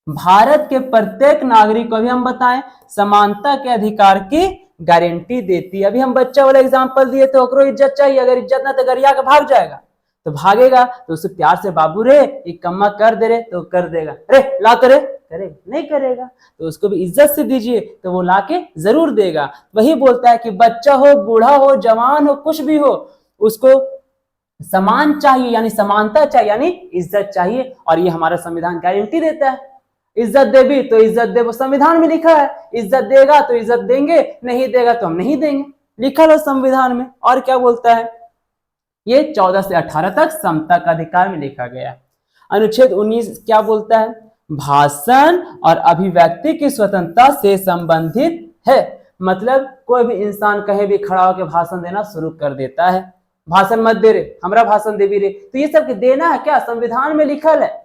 भारत के प्रत्येक नागरिक को, भी हम बताएं, समानता के अधिकार की गारंटी देती है। अभी हम बच्चा वाला एग्जांपल दिए थे, ओकरो इज्जत चाहिए, अगर इज्जत ना तो गरिया के भाग जाएगा, तो भागेगा तो उससे प्यार से बाबू रे एक कम्मा कर दे रे तो कर देगा, अरे ला तो रे, करेगा नहीं करेगा, तो उसको भी इज्जत से दीजिए तो वो लाके जरूर देगा। वही बोलता है कि बच्चा हो, बूढ़ा हो, जवान हो, कुछ भी हो, उसको समान चाहिए यानी समानता चाहिए यानी इज्जत चाहिए, और ये हमारा संविधान गारंटी देता है। इज्जत देवी तो इज्जत दे, वो संविधान में लिखा है, इज्जत देगा तो इज्जत देंगे, नहीं देगा तो हम नहीं देंगे, लिखा है संविधान में। और क्या बोलता है? ये 14 से 18 तक समता का अधिकार में लिखा गया। अनुच्छेद 19 क्या बोलता है? भाषण और अभिव्यक्ति की स्वतंत्रता से संबंधित है। मतलब कोई भी इंसान कहीं भी खड़ा होकर भाषण देना शुरू कर देता है, भाषण मत दे रे, हमरा भाषण देवी रे, तो ये सब देना है क्या? संविधान में लिखल है,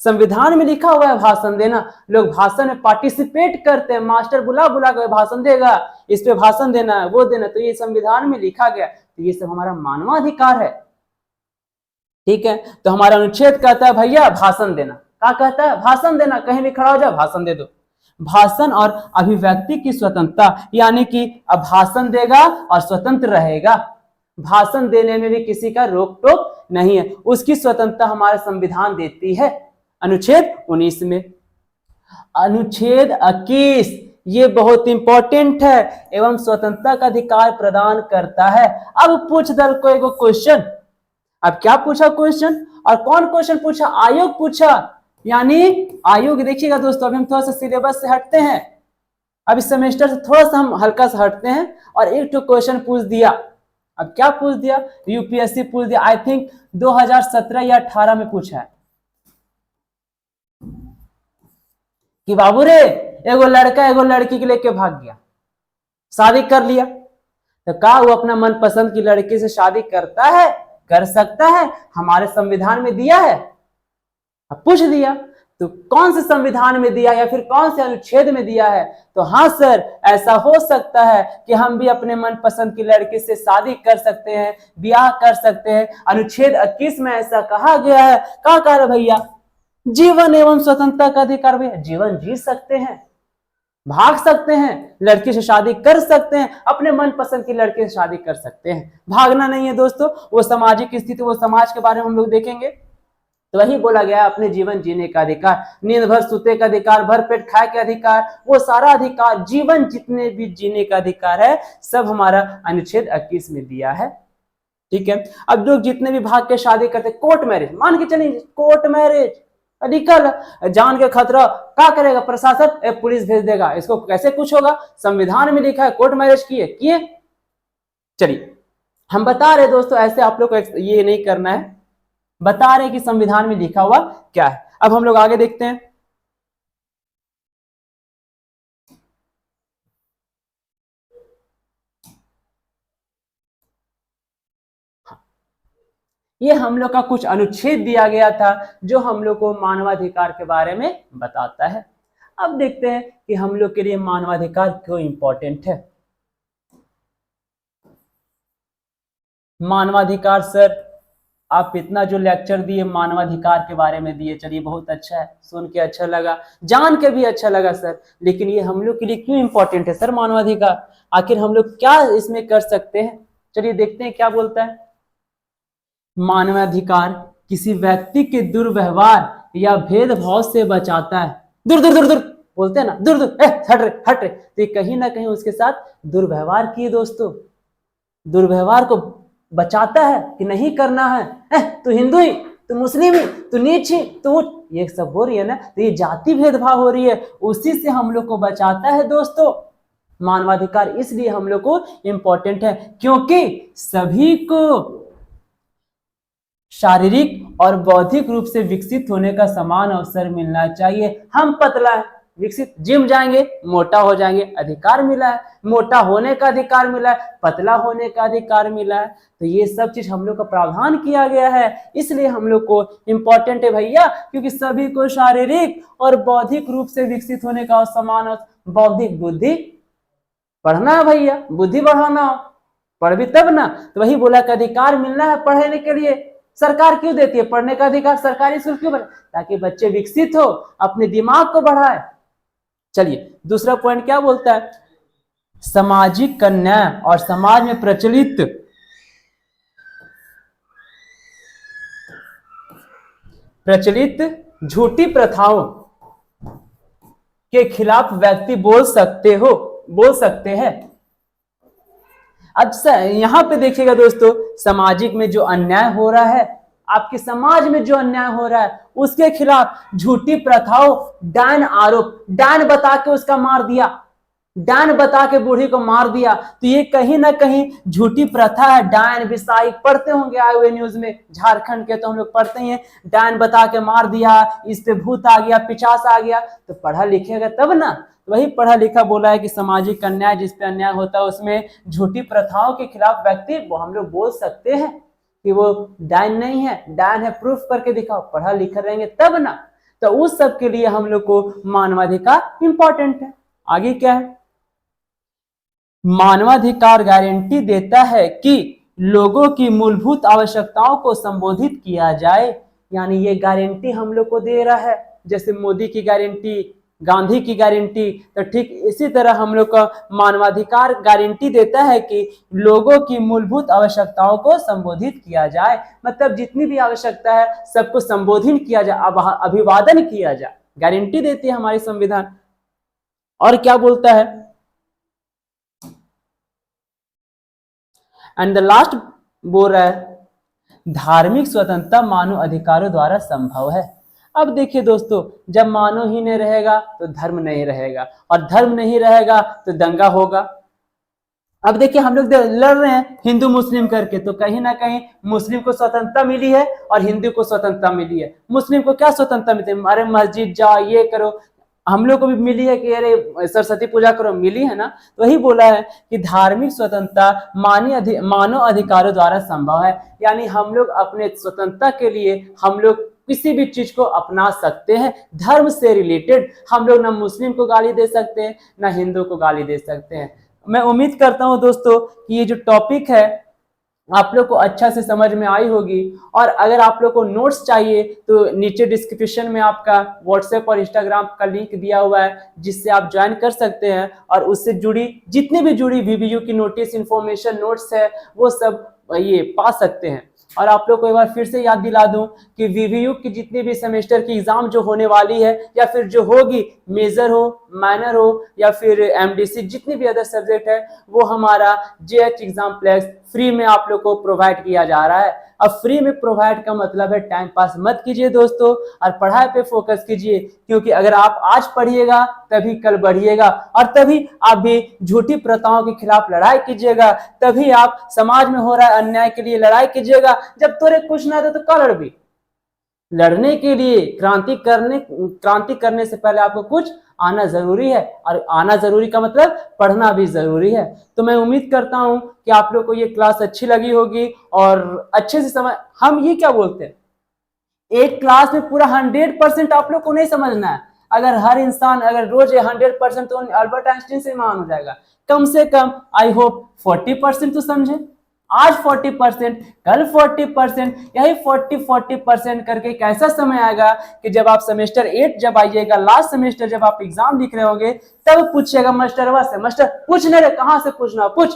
संविधान में लिखा हुआ है भाषण देना। लोग भाषण में पार्टिसिपेट करते हैं, मास्टर बुला बुला कर भाषण देगा, इस पे भाषण देना है, वो देना, तो ये संविधान में लिखा गया, तो ये सब हमारा मानवाधिकार है। ठीक है, तो हमारा अनुच्छेद कहता है भैया भाषण देना, क्या कहता है? भाषण देना, कहीं भी खड़ा हो जाए भाषण दे दो। भाषण और अभिव्यक्ति की स्वतंत्रता यानी कि अब भाषण देगा और स्वतंत्र रहेगा, भाषण देने में भी किसी का रोक टोक नहीं है, उसकी स्वतंत्रता हमारा संविधान देती है अनुच्छेद 19 में। अनुच्छेद 21 ये बहुत इंपॉर्टेंट है, एवं स्वतंत्रता का अधिकार प्रदान करता है। अब पूछ दल को एगो क्वेश्चन, अब क्या पूछा क्वेश्चन? और कौन क्वेश्चन पूछा? आयोग पूछा। यानी आयोग, देखिएगा दोस्तों, अभी हम थोड़ा सा सिलेबस से हटते हैं, अब इस सेमेस्टर से थोड़ा सा हम हल्का सा हटते हैं, और एक तो क्वेश्चन पूछ दिया। अब क्या पूछ दिया? यूपीएससी पूछ दिया, आई थिंक 2017 या 18 में पूछा है कि बाबू रे एगो लड़का एगो लड़की के लेके भाग गया, शादी कर लिया, तो क्या वो अपना मनपसंद की लड़की से शादी करता है? कर सकता है? हमारे संविधान में दिया है? अब पूछ दिया तो कौन से संविधान में दिया या फिर कौन से अनुच्छेद में दिया है? तो हाँ सर, ऐसा हो सकता है कि हम भी अपने मनपसंद की लड़की से शादी कर सकते हैं, ब्याह कर सकते हैं। अनुच्छेद 21 में ऐसा कहा गया है। क्या कह रहे भैया? जीवन एवं स्वतंत्रता का अधिकार। भैया जीवन जी सकते हैं, भाग सकते हैं, लड़की से शादी कर सकते हैं, अपने मनपसंद की लड़की से शादी कर सकते हैं। भागना नहीं है दोस्तों, वो सामाजिक स्थिति, वो समाज के बारे में हम लोग देखेंगे। तो वही बोला गया, अपने जीवन जीने का अधिकार, नींद भर सोते का अधिकार, भर पेट खाए का अधिकार, वो सारा अधिकार, जीवन जितने भी जीने का अधिकार है, सब हमारा अनुच्छेद 21 में दिया है। ठीक है। अब लोग जितने भी भाग के शादी करते, कोर्ट मैरिज, मान के चलिए कोर्ट मैरिज, निकल जान के खतरा, क्या करेगा प्रशासन? पुलिस भेज देगा, इसको कैसे कुछ होगा? संविधान में लिखा है कोर्ट मैरिज किए। चलिए हम बता रहे दोस्तों, ऐसे आप लोग को ये नहीं करना है, बता रहे कि संविधान में लिखा हुआ क्या है। अब हम लोग आगे देखते हैं। ये हम लोग का कुछ अनुच्छेद दिया गया था जो हम लोग को मानवाधिकार के बारे में बताता है। अब देखते हैं कि हम लोग के लिए मानवाधिकार क्यों इंपॉर्टेंट है। मानवाधिकार सर, आप इतना जो लेक्चर दिए मानवाधिकार के बारे में दिए, चलिए बहुत अच्छा है, सुन के अच्छा लगा, जान के भी अच्छा लगा सर। लेकिन ये हम लोग के लिए क्यों इंपॉर्टेंट है सर मानवाधिकार? आखिर हम लोग क्या इसमें कर सकते हैं? चलिए देखते हैं क्या बोलता है। मानवाधिकार किसी व्यक्ति के दुर्व्यवहार या भेदभाव से बचाता है। दूर दूर दूर दूर बोलते हैं ना, दूर दूर, हट रे हट रे, तो कहीं ना कहीं उसके साथ दुर्व्यवहार किए दोस्तों, दुर्व्यवहार को बचाता है कि नहीं करना है। तू हिंदू ही, तू मुस्लिम ही, तू नीच ही, तू, ये सब हो रही है ना, तो ये जाति भेदभाव हो रही है, उसी से हम लोग को बचाता है दोस्तों। मानवाधिकार इसलिए हम लोग को इंपॉर्टेंट है क्योंकि सभी को शारीरिक और बौद्धिक रूप से विकसित होने का समान अवसर मिलना चाहिए। हम पतला है, विकसित, जिम जाएंगे मोटा हो जाएंगे, अधिकार मिला है। मोटा होने का अधिकार मिला है, पतला होने का अधिकार मिला है। तो ये सब चीज हम लोग का प्रावधान किया गया है, इसलिए हम लोग को इंपॉर्टेंट है भैया, क्योंकि सभी को शारीरिक और बौद्धिक रूप से विकसित होने का समान, बौद्धिक बुद्धि पढ़ना है भैया, बुद्धि बढ़ाना हो, पढ़ भी तब ना। तो वही बोला कि अधिकार मिलना है पढ़ने के लिए। सरकार क्यों देती है पढ़ने का अधिकार? सरकारी स्कूल क्यों बने? ताकि बच्चे विकसित हो, अपने दिमाग को बढ़ाए। चलिए दूसरा पॉइंट क्या बोलता है? सामाजिक न्याय और समाज में प्रचलित झूठी प्रथाओं के खिलाफ व्यक्ति बोल सकते हैं। अब यहां पे देखिएगा दोस्तों, सामाजिक में जो अन्याय हो रहा है, आपके समाज में जो अन्याय हो रहा है, उसके खिलाफ झूठी प्रथाओं, डायन आरोप, डायन बता के उसका मार दिया, डायन बता के बूढ़ी को मार दिया, तो ये कहीं ना कहीं झूठी प्रथा है। डायन विषाही पढ़ते होंगे आए हुए न्यूज में, झारखंड के तो हम लोग पढ़ते हैं, डायन बता के मार दिया, इस पे भूत आ गया, पिशाच आ गया। तो पढ़ा लिखेगा तब ना। वही पढ़ा लिखा बोला है कि सामाजिक अन्याय, जिस पे अन्याय होता है उसमें झूठी प्रथाओं के खिलाफ व्यक्ति, वो हम लोग बोल सकते हैं कि वो डायन नहीं है, डायन है, प्रूफ करके दिखाओ, पढ़ा लिखा रहेंगे तब ना। तो उस सब के लिए हम लोग को मानवाधिकार इंपॉर्टेंट है। आगे क्या है? मानवाधिकार गारंटी देता है कि लोगों की मूलभूत आवश्यकताओं को संबोधित किया जाए। यानी ये गारंटी हम लोग को दे रहा है, जैसे मोदी की गारंटी, गांधी की गारंटी, तो ठीक इसी तरह हम लोग का मानवाधिकार गारंटी देता है कि लोगों की मूलभूत आवश्यकताओं को संबोधित किया जाए। मतलब जितनी भी आवश्यकता है सबको संबोधित किया जाए, अभिवादन किया जाए, गारंटी देती है हमारी संविधान। और क्या बोलता है? एंड द लास्ट बोल रहा है, धार्मिक स्वतंत्रता मानव अधिकारों द्वारा संभव है। अब देखिए दोस्तों, जब मानव ही नहीं रहेगा तो धर्म नहीं रहेगा, और धर्म नहीं रहेगा तो दंगा होगा। अब देखिए हम लोग लड़ रहे हैं हिंदू मुस्लिम करके, तो कहीं ना कहीं मुस्लिम को स्वतंत्रता मिली है और हिंदू को स्वतंत्रता मिली है। मुस्लिम को क्या स्वतंत्रता मिलती है? अरे मस्जिद जाओ, ये करो। हम लोग को भी मिली है कि अरे सरस्वती पूजा करो, मिली है ना। तो वही बोला है कि धार्मिक स्वतंत्रता मानव अधिकारों द्वारा संभव है, यानी हम लोग अपने स्वतंत्रता के लिए हम लोग किसी भी चीज को अपना सकते हैं। धर्म से रिलेटेड हम लोग ना मुस्लिम को गाली दे सकते हैं, ना हिंदू को गाली दे सकते हैं। मैं उम्मीद करता हूं दोस्तों कि ये जो टॉपिक है आप लोग को अच्छा से समझ में आई होगी। और अगर आप लोग को नोट्स चाहिए तो नीचे डिस्क्रिप्शन में आपका व्हाट्सएप और इंस्टाग्राम का लिंक दिया हुआ है, जिससे आप ज्वाइन कर सकते हैं और उससे जुड़ी जितनी भी जुड़ी वीवीयू की नोटिस इंफॉर्मेशन नोट्स है वो सब ये पा सकते हैं। और आप लोग को एक बार फिर से याद दिला दूं कि वीवीयू की जितनी भी सेमेस्टर की एग्जाम जो होने वाली है या फिर जो होगी, मेजर हो, माइनर हो या फिर एमडीसी, जितनी भी अदर सब्जेक्ट है, वो हमारा जेएच एग्जाम्प्लेक्स फ्री में आप लोग को प्रोवाइड किया जा रहा है। अब फ्री में प्रोवाइड का मतलब है टाइम पास मत कीजिए दोस्तों, और पढ़ाई पे फोकस कीजिए, क्योंकि अगर आप आज पढ़िएगा तभी कल बढ़िएगा, और तभी आप भी झूठी प्रथाओं के खिलाफ लड़ाई कीजिएगा, तभी आप समाज में हो रहा है अन्याय के लिए लड़ाई कीजिएगा। जब तोरे कुछ ना दे तो क्या लड़ भी? लड़ने के लिए क्रांति करने से पहले आपको कुछ आना जरूरी है, और आना जरूरी का मतलब पढ़ना भी जरूरी है। तो मैं उम्मीद करता हूं कि आप लोग को ये क्लास अच्छी लगी होगी और अच्छे से समझ, हम ये क्या बोलते हैं, एक क्लास में पूरा 100% आप लोग को नहीं समझना है। अगर हर इंसान अगर रोज 100%, तो अल्बर्ट आइंस्टीन से मान हो जाएगा। कम से कम आई होप 40% तो समझे। आज 40%, कल 40%, यही 40% करके एक ऐसा समय आएगा कि जब आप सेमेस्टर 8 जब आइएगा, लास्ट सेमेस्टर जब आप एग्जाम लिख रहे होंगे, तब पूछिएगा मास्टरवा से, मास्टर पूछने रे, कहाँ से पूछना, पूछ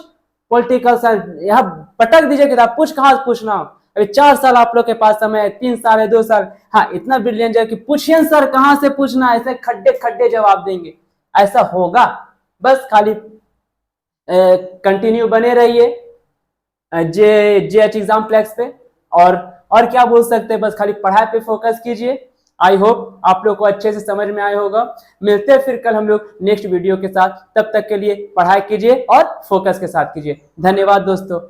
पॉलिटिकल साइंस, यहाँ पटक दीजिए किताब, पूछ कहाँ से पूछना। अभी 4 साल आप लोग के पास समय है, 3 साल है, 2 साल, हाँ इतना ब्रिलियंट है कि पूछिए सर कहाँ से पूछना, ऐसे खड्डे खड्डे जवाब देंगे। ऐसा होगा, बस खाली कंटिन्यू बने रहिए जेएच एग्जाम्प्लेक्स पे। और क्या बोल सकते हैं, बस खाली पढ़ाई पे फोकस कीजिए। आई होप आप लोग को अच्छे से समझ में आया होगा। मिलते हैं फिर कल हम लोग नेक्स्ट वीडियो के साथ, तब तक के लिए पढ़ाई कीजिए और फोकस के साथ कीजिए। धन्यवाद दोस्तों।